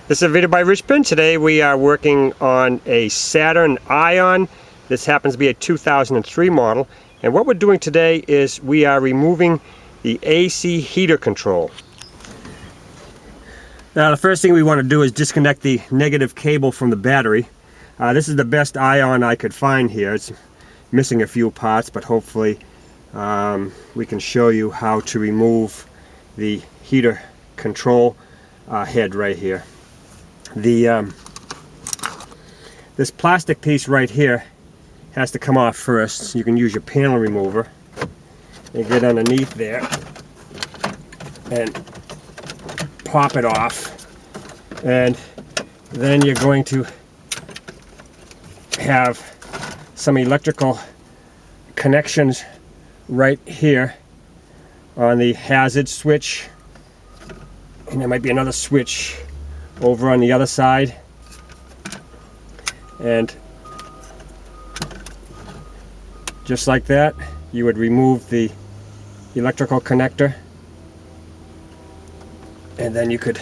This is a video by Rich Ben. Today we are working on a Saturn Ion. This happens to be a 2003 model. And what we're doing today is we are removing the AC heater control. Now the first thing we want to do is disconnect the negative cable from the battery. This is the best Ion I could find here. It's missing a few parts, but hopefully we can show you how to remove the heater control head right here. This plastic piece right here has to come off first. You can use your panel remover and get underneath there and pop it off, and then you're going to have some electrical connections right here on the hazard switch, and there might be another switch over on the other side, and just like that you would remove the electrical connector, and then you could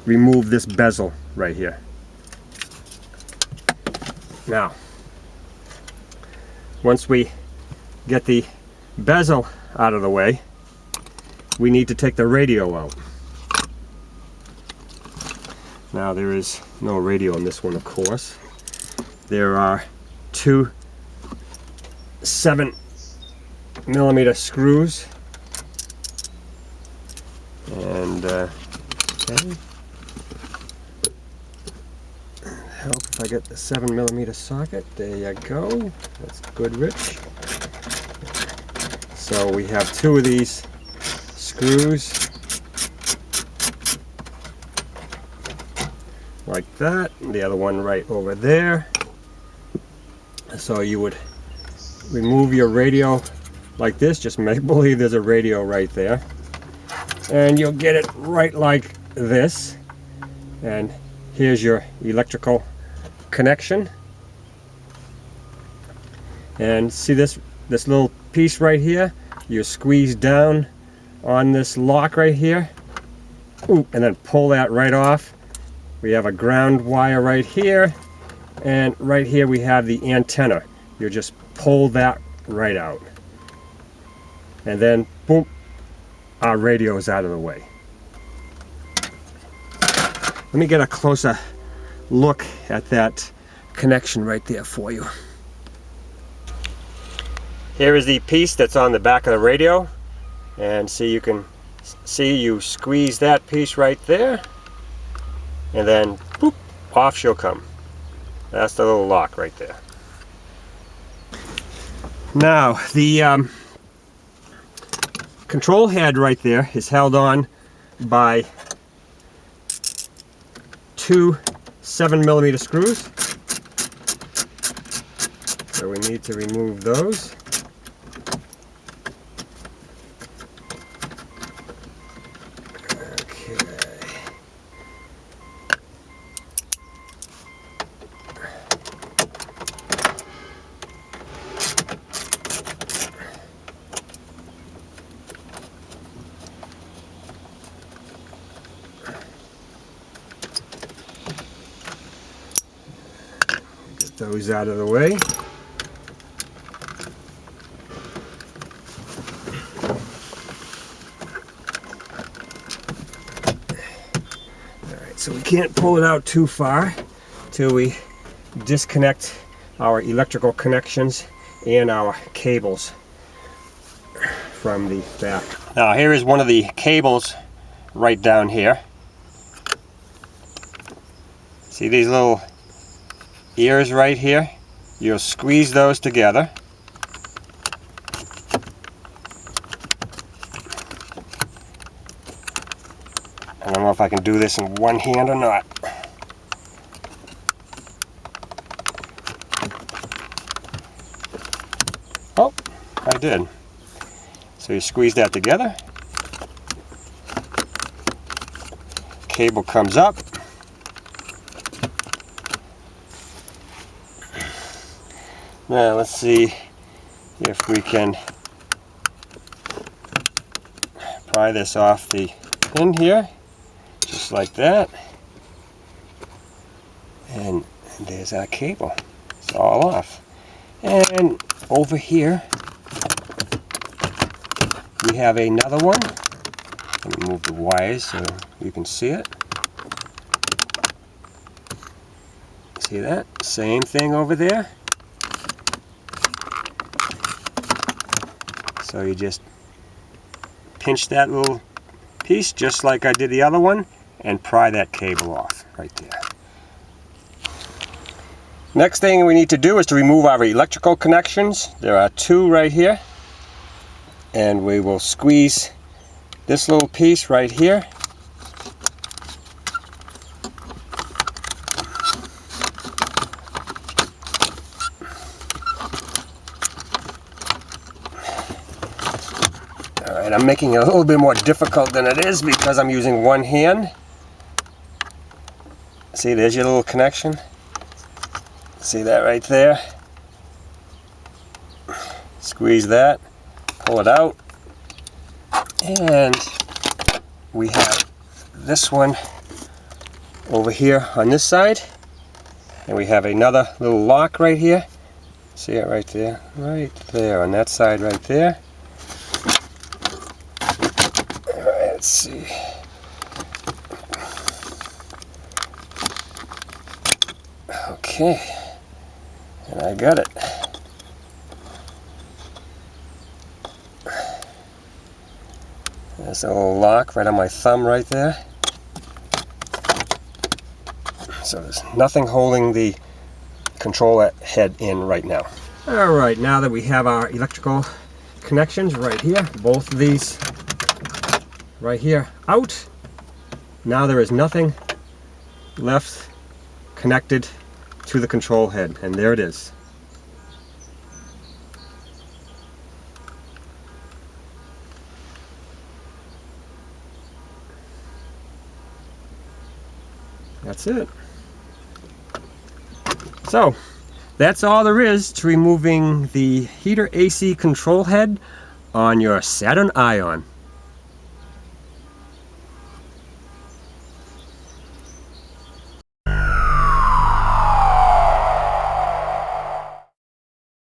remove this bezel right here. Now once we get the bezel out of the way, we need to take the radio out. Now there is no radio in this one, of course. There are two 7mm screws, and okay. Help if I get the 7mm socket. There you go. That's good, Rich. So we have two of these screws like that, and the other one right over there. So you would remove your radio like this. Just make believe there's a radio right there, and you'll get it right like this. And here's your electrical connection. And see this little piece right here? You squeeze down on this lock right here. Ooh, and then pull that right off. We have a ground wire right here, and right here we have the antenna. You just pull that right out, and then boom, our radio is out of the way. Let me get a closer look at that connection right there for you. Here is the piece that's on the back of the radio, and see, you can see you squeeze that piece right there, and then boop, off she'll come. That's the little lock right there. Now the control head right there is held on by two 7mm screws, so we need to remove those. Those out of the way. Alright, so we can't pull it out too far till we disconnect our electrical connections and our cables from the back. Now here is one of the cables right down here. See these little ears right here? You'll squeeze those together. I don't know if I can do this in one hand or not. Oh, I did. So you squeeze that together. Cable comes up. Now let's see if we can pry this off the pin here, just like that. And there's our cable. It's all off. And over here we have another one. Let me move the wires so you can see it. See that? Same thing over there. So you just pinch that little piece just like I did the other one and pry that cable off right there. Next thing we need to do is to remove our electrical connections. There are two right here, and we will squeeze this little piece right here. Alright, I'm making it a little bit more difficult than it is because I'm using one hand. See, there's your little connection. See that right there? Squeeze that, pull it out, and we have this one over here on this side, and we have another little lock right here. See it right there on that side right there. Alright, let's see. Okay, and I got it. There's a little lock right on my thumb right there. So there's nothing holding the control head in right now. Alright, now that we have our electrical connections right here, both of these right here out, now there is nothing left connected to the control head, and there it is. That's it. So that's all there is to removing the heater AC control head on your Saturn Ion.